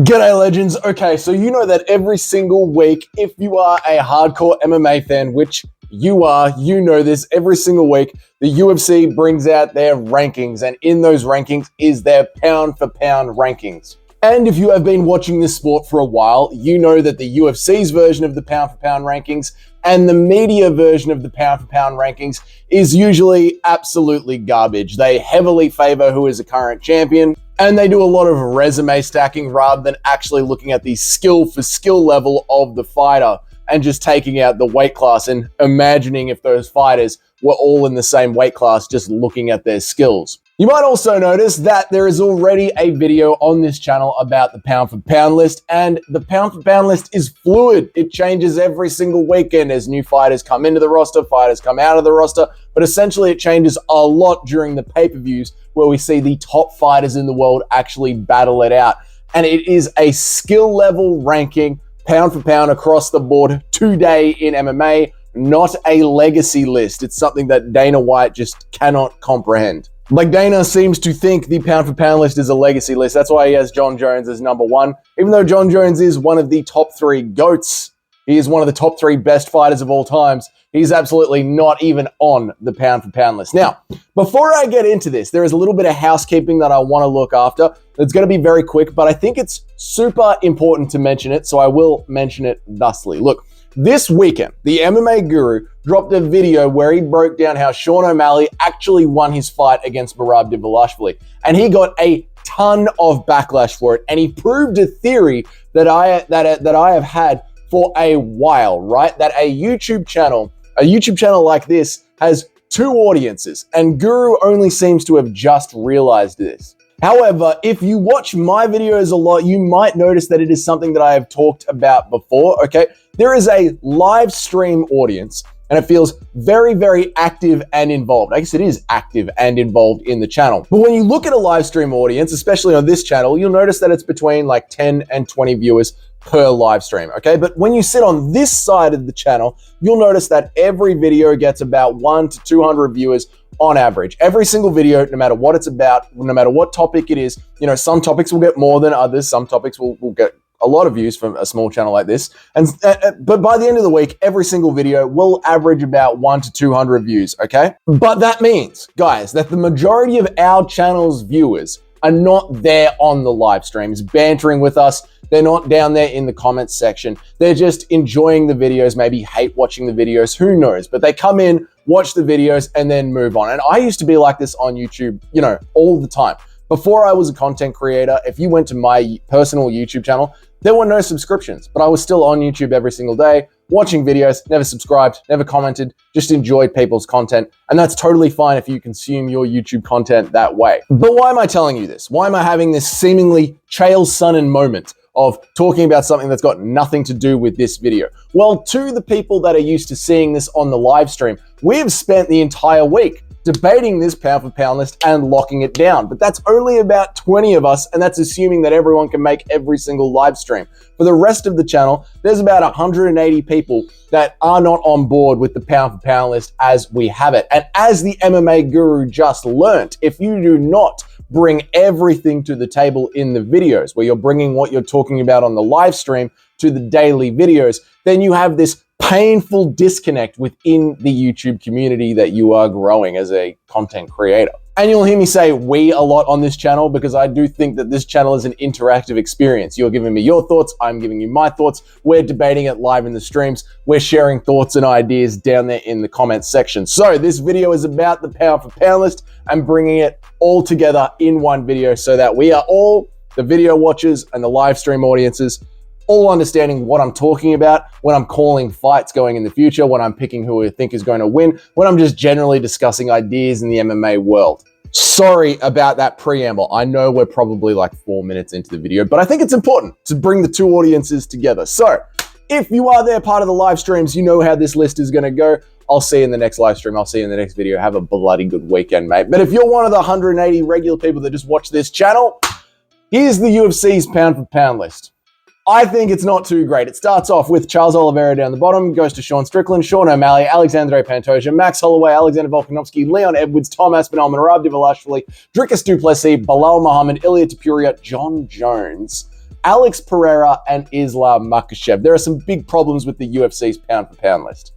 G'day legends. Okay, so you know that every single week, if you are a hardcore MMA fan, which you are, you know this, every single week, the UFC brings out their rankings, and in those rankings is their pound for pound rankings. And if you have been watching this sport for a while, you know that the UFC's version of the pound for pound rankings and the media version of the pound for pound rankings is usually absolutely garbage. They heavily favor who is a current champion, and they do a lot of resume stacking rather than actually looking at the skill for skill level of the fighter and just taking out the weight class and imagining if those fighters were all in the same weight class, just looking at their skills. You might also notice that there is already a video on this channel about the pound for pound list, and the pound for pound list is fluid. It changes every single weekend as new fighters come into the roster, fighters come out of the roster, but essentially it changes a lot during the pay-per-views where we see the top fighters in the world actually battle it out. And it is a skill level ranking, pound for pound across the board today in MMA, not a legacy list. It's something that Dana White just cannot comprehend. Like, Dana seems to think the pound for pound list is a legacy list. That's why he has John Jones as number one. Even though John Jones is one of the top three GOATs, he is one of the top three best fighters of all times, he's absolutely not even on the pound for pound list. Now, before I get into this, there is a little bit of housekeeping that I want to look after. It's going to be very quick, but I think it's super important to mention it, so I will mention it thusly. Look, this weekend, the MMA Guru dropped a video where he broke down how Sean O'Malley actually won his fight against Merab Dvalishvili, and he got a ton of backlash for it, and he proved a theory that I have had for a while, right? That a YouTube channel like this has two audiences, and Guru only seems to have just realized this. However, if you watch my videos a lot, you might notice that it is something that I have talked about before, okay? There is a live stream audience, and it feels very, very active and involved. I guess it is active and involved in the channel. But when you look at a live stream audience, especially on this channel, you'll notice that it's between like 10 and 20 viewers per live stream, okay? But when you sit on this side of the channel, you'll notice that every video gets about 100 to 200 viewers on average. Every single video, no matter what it's about, no matter what topic it is, you know, some topics will get more than others, some topics will get a lot of views from a small channel like this. But by the end of the week, every single video will average about 100 to 200 views, okay? But that means, guys, that the majority of our channel's viewers are not there on the live streams, bantering with us. They're not down there in the comments section. They're just enjoying the videos, maybe hate watching the videos, who knows? But they come in, watch the videos, and then move on. And I used to be like this on YouTube, you know, all the time. Before I was a content creator, if you went to my personal YouTube channel, there were no subscriptions, but I was still on YouTube every single day, watching videos, never subscribed, never commented, just enjoyed people's content. And that's totally fine if you consume your YouTube content that way. But why am I telling you this? Why am I having this seemingly Chael Sonnen moment of talking about something that's got nothing to do with this video? Well, to the people that are used to seeing this on the live stream, we have spent the entire week debating this pound for pound list and locking it down. But that's only about 20 of us, and that's assuming that everyone can make every single live stream. For the rest of the channel, there's about 180 people that are not on board with the pound for pound list as we have it. And as the MMA Guru just learnt, if you do not bring everything to the table in the videos, where you're bringing what you're talking about on the live stream to the daily videos, then you have this painful disconnect within the YouTube community that you are growing as a content creator. And you'll hear me say we a lot on this channel because I do think that this channel is an interactive experience. You're giving me your thoughts, I'm giving you my thoughts, we're debating it live in the streams, we're sharing thoughts and ideas down there in the comments section. So this video is about the pound for pound list and bringing it all together in one video so that we are all, the video watchers and the live stream audiences, all understanding what I'm talking about when I'm calling fights going in the future, when I'm picking who I think is going to win, when I'm just generally discussing ideas in the MMA world. Sorry about that preamble. I know we're probably like 4 minutes into the video, but I think it's important to bring the two audiences together. So if you are there part of the live streams, you know how this list is going to go. I'll see you in the next live stream. I'll see you in the next video. Have a bloody good weekend, mate. But if you're one of the 180 regular people that just watch this channel, here's the UFC's pound for pound list. I think it's not too great. It starts off with Charles Oliveira down the bottom, goes to Sean Strickland, Sean O'Malley, Alexandre Pantoja, Max Holloway, Alexander Volkanovski, Leon Edwards, Tom Aspinall, Merab Dvalishvili, Dricus du Plessis, Bilal Muhammad, Ilia Topuria, John Jones, Alex Pereira and Islam Makhachev. There are some big problems with the UFC's pound-for-pound list.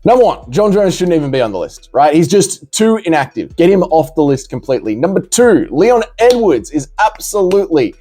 Number one, John Jones shouldn't even be on the list, right? He's just too inactive. Get him off the list completely. Number two, Leon Edwards is absolutely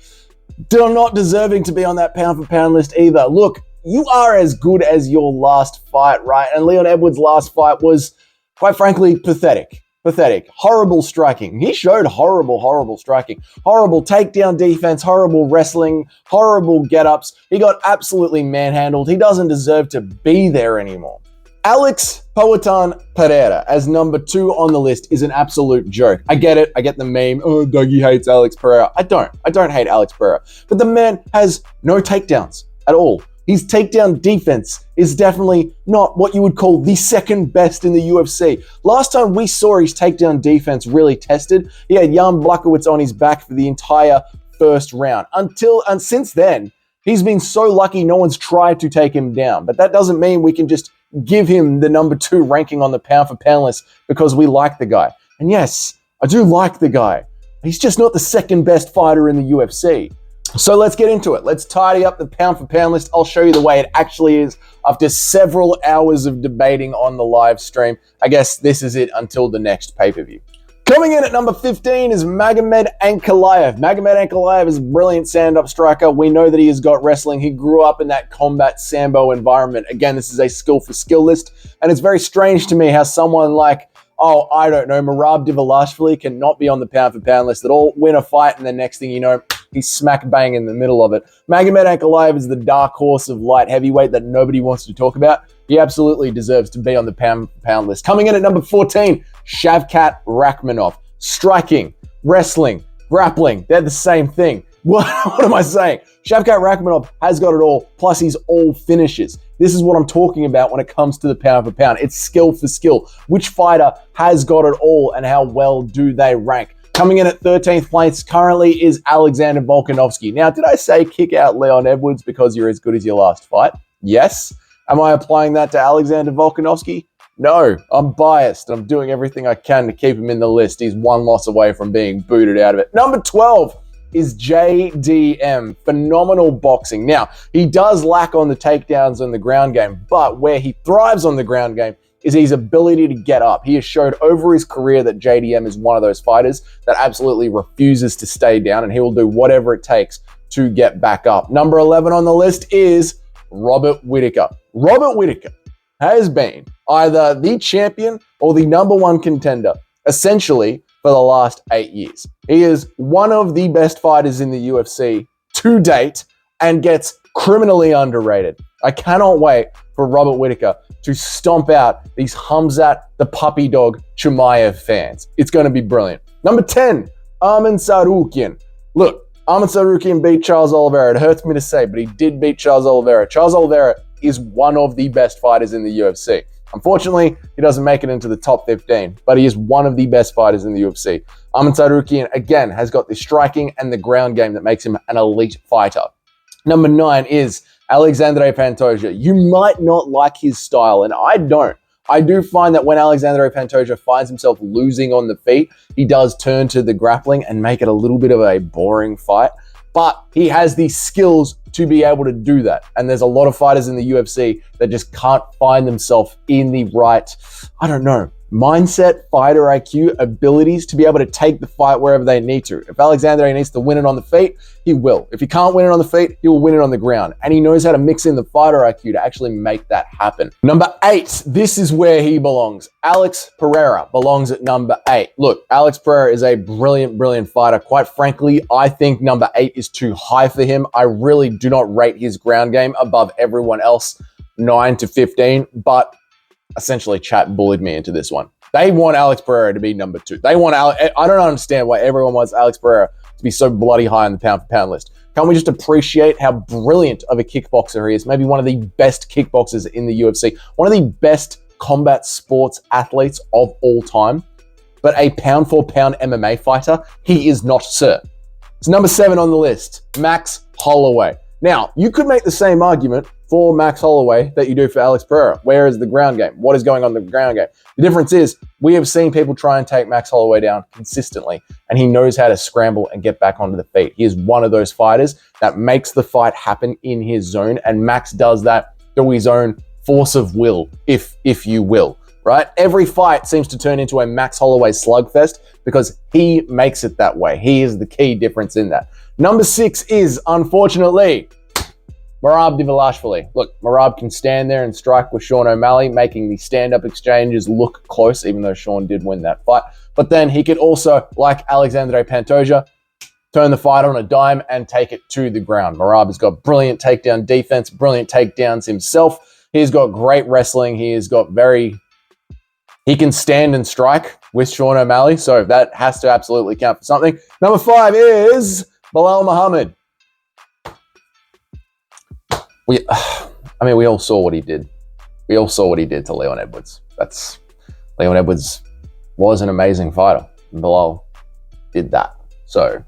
not deserving to be on that pound-for-pound list either. Look, you are as good as your last fight, right? And Leon Edwards' last fight was, quite frankly, pathetic. Pathetic. Horrible striking. He showed horrible striking. Horrible takedown defense, horrible wrestling, horrible get-ups. He got absolutely manhandled. He doesn't deserve to be there anymore. Alex Poatan Pereira as number two on the list is an absolute joke. I get it. I get the meme. Oh, Dougie hates Alex Pereira. I don't hate Alex Pereira. But the man has no takedowns at all. His takedown defense is definitely not what you would call the second best in the UFC. Last time we saw his takedown defense really tested, he had Jan Blachowicz on his back for the entire first round. And since then, he's been so lucky no one's tried to take him down. But that doesn't mean we can just give him the number two ranking on the pound-for-pound list because we like the guy. And yes, I do like the guy. He's just not the second best fighter in the UFC. So let's get into it. Let's tidy up the pound-for-pound list. I'll show you the way it actually is after several hours of debating on the live stream. I guess this is it until the next pay-per-view. Coming in at number 15 is Magomed Ankalaev. Magomed Ankalaev is a brilliant stand-up striker. We know that he has got wrestling. He grew up in that combat Sambo environment. Again, this is a skill-for-skill list, and it's very strange to me how someone like, I don't know, Merab Dvalishvili cannot be on the pound-for-pound list at all, win a fight, and the next thing you know, he's smack bang in the middle of it. Magomed Ankalaev is the dark horse of light heavyweight that nobody wants to talk about. He absolutely deserves to be on the pound-for-pound list. Coming in at number 14, Shavkat Rakhmonov. Striking, wrestling, grappling, they're the same thing. What am I saying? Shavkat Rakhmonov has got it all, plus he's all finishes. This is what I'm talking about when it comes to the pound-for-pound. It's skill for skill. Which fighter has got it all and how well do they rank? Coming in at 13th place currently is Alexander Volkanovski. Now, did I say kick out Leon Edwards because you're as good as your last fight? Yes. Am I applying that to Alexander Volkanovski? No, I'm biased. I'm doing everything I can to keep him in the list. He's one loss away from being booted out of it. Number 12 is JDM. Phenomenal boxing. Now, he does lack on the takedowns and the ground game, but where he thrives on the ground game is his ability to get up. He has showed over his career that JDM is one of those fighters that absolutely refuses to stay down, and he will do whatever it takes to get back up. Number 11 on the list is Robert Whittaker. Robert Whittaker has been either the champion or the number one contender, essentially, for the last 8 years. He is one of the best fighters in the UFC to date and gets criminally underrated. I cannot wait for Robert Whittaker to stomp out these Hamzat the puppy dog Chimaev fans. It's going to be brilliant. Number 10, Arman Tsarukyan. Look, Arman Tsarukyan beat Charles Oliveira. It hurts me to say, but he did beat Charles Oliveira. Charles Oliveira is one of the best fighters in the UFC. Unfortunately, he doesn't make it into the top 15, but he is one of the best fighters in the UFC. Arman Tsarukyan, again, has got the striking and the ground game that makes him an elite fighter. Number 9 is Alexandre Pantoja. You might not like his style, and I don't. I do find that when Alexandre Pantoja finds himself losing on the feet, he does turn to the grappling and make it a little bit of a boring fight. But he has the skills to be able to do that. And there's a lot of fighters in the UFC that just can't find themselves in the right, mindset, fighter IQ, abilities to be able to take the fight wherever they need to. If Alexandre needs to win it on the feet, he will. If he can't win it on the feet, he will win it on the ground. And he knows how to mix in the fighter IQ to actually make that happen. Number 8, this is where he belongs. Alex Pereira belongs at number 8. Look, Alex Pereira is a brilliant fighter. Quite frankly, I think number 8 is too high for him. I really do not rate his ground game above everyone else, 9 to 15, but essentially chat bullied me into this one. They want Alex Pereira to be number 2. I don't understand why everyone wants Alex Pereira to be so bloody high on the pound-for-pound list. Can't we just appreciate how brilliant of a kickboxer he is? Maybe one of the best kickboxers in the UFC. One of the best combat sports athletes of all time. But a pound-for-pound MMA fighter, he is not, sir. It's number 7 on the list, Max Holloway. Now, you could make the same argument for Max Holloway that you do for Alex Pereira. Where is the ground game? What is going on in the ground game? The difference is we have seen people try and take Max Holloway down consistently, and he knows how to scramble and get back onto the feet. He is one of those fighters that makes the fight happen in his zone, and Max does that through his own force of will, if you will, right? Every fight seems to turn into a Max Holloway slugfest because he makes it that way. He is the key difference in that. Number 6 is, unfortunately, Merab Dvalishvili. Look, Merab can stand there and strike with Sean O'Malley, making the stand-up exchanges look close, even though Sean did win that fight. But then he could also, like Alexandre Pantoja, turn the fight on a dime and take it to the ground. Merab has got brilliant takedown defense, brilliant takedowns himself. He's got great wrestling. He can stand and strike with Sean O'Malley, so that has to absolutely count for something. Number 5 is Bilal Muhammad. We all saw what he did. We all saw what he did to Leon Edwards. Leon Edwards was an amazing fighter. Bilal did that. So,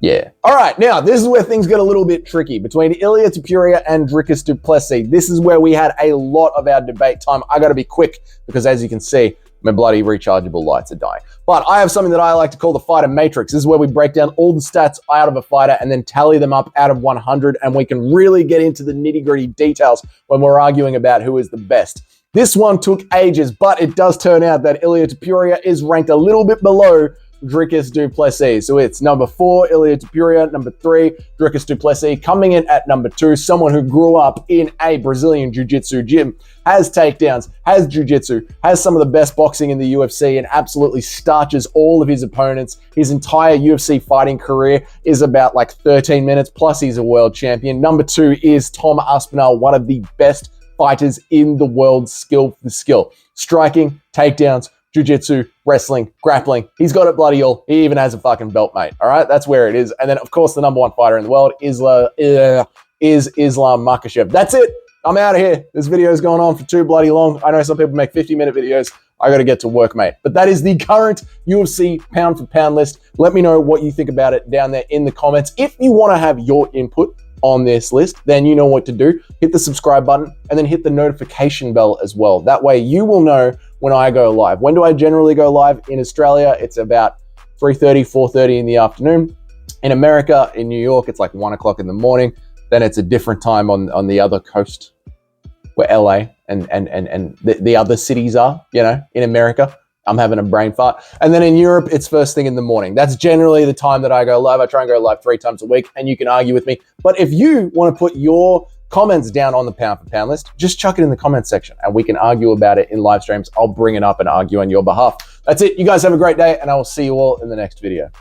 yeah. All right, now, this is where things get a little bit tricky. Between Ilia Topuria and Dricus du Plessis, this is where we had a lot of our debate time. I got to be quick because, as you can see, my bloody rechargeable lights are dying. But I have something that I like to call the fighter matrix. This is where we break down all the stats out of a fighter and then tally them up out of 100, and we can really get into the nitty-gritty details when we're arguing about who is the best. This one took ages, but it does turn out that Ilia Topuria is ranked a little bit below Dricus du Plessis. So it's number 4, Ilia Topuria, number 3, Dricus du Plessis. Coming in at number 2, someone who grew up in a Brazilian jiu-jitsu gym, has takedowns, has jiu-jitsu, has some of the best boxing in the UFC, and absolutely starches all of his opponents. His entire UFC fighting career is about like 13 minutes, plus he's a world champion. Number 2 is Tom Aspinall, one of the best fighters in the world, skill for skill. Striking, takedowns, jiu-jitsu, wrestling, grappling. He's got it bloody all. He even has a fucking belt, mate. All right, that's where it is. And then, of course, the number 1 fighter in the world is Islam Makhachev. That's it. I'm out of here. This video has gone on for too bloody long. I know some people make 50-minute videos. I got to get to work, mate. But that is the current UFC pound for pound list. Let me know what you think about it down there in the comments. If you want to have your input on this list, then you know what to do. Hit the subscribe button and then hit the notification bell as well. That way you will know when I go live. When do I generally go live? In Australia, it's about 3:30, 4:30 in the afternoon. In America, in New York, it's like 1 o'clock in the morning. Then it's a different time on the other coast where LA and the other cities are, you know, in America. I'm having a brain fart. And then in Europe, it's first thing in the morning. That's generally the time that I go live. I try and go live 3 times a week, and you can argue with me. But if you want to put your comments down on the pound for pound list, just chuck it in the comments section and we can argue about it in live streams. I'll bring it up and argue on your behalf. That's it. You guys have a great day, and I will see you all in the next video.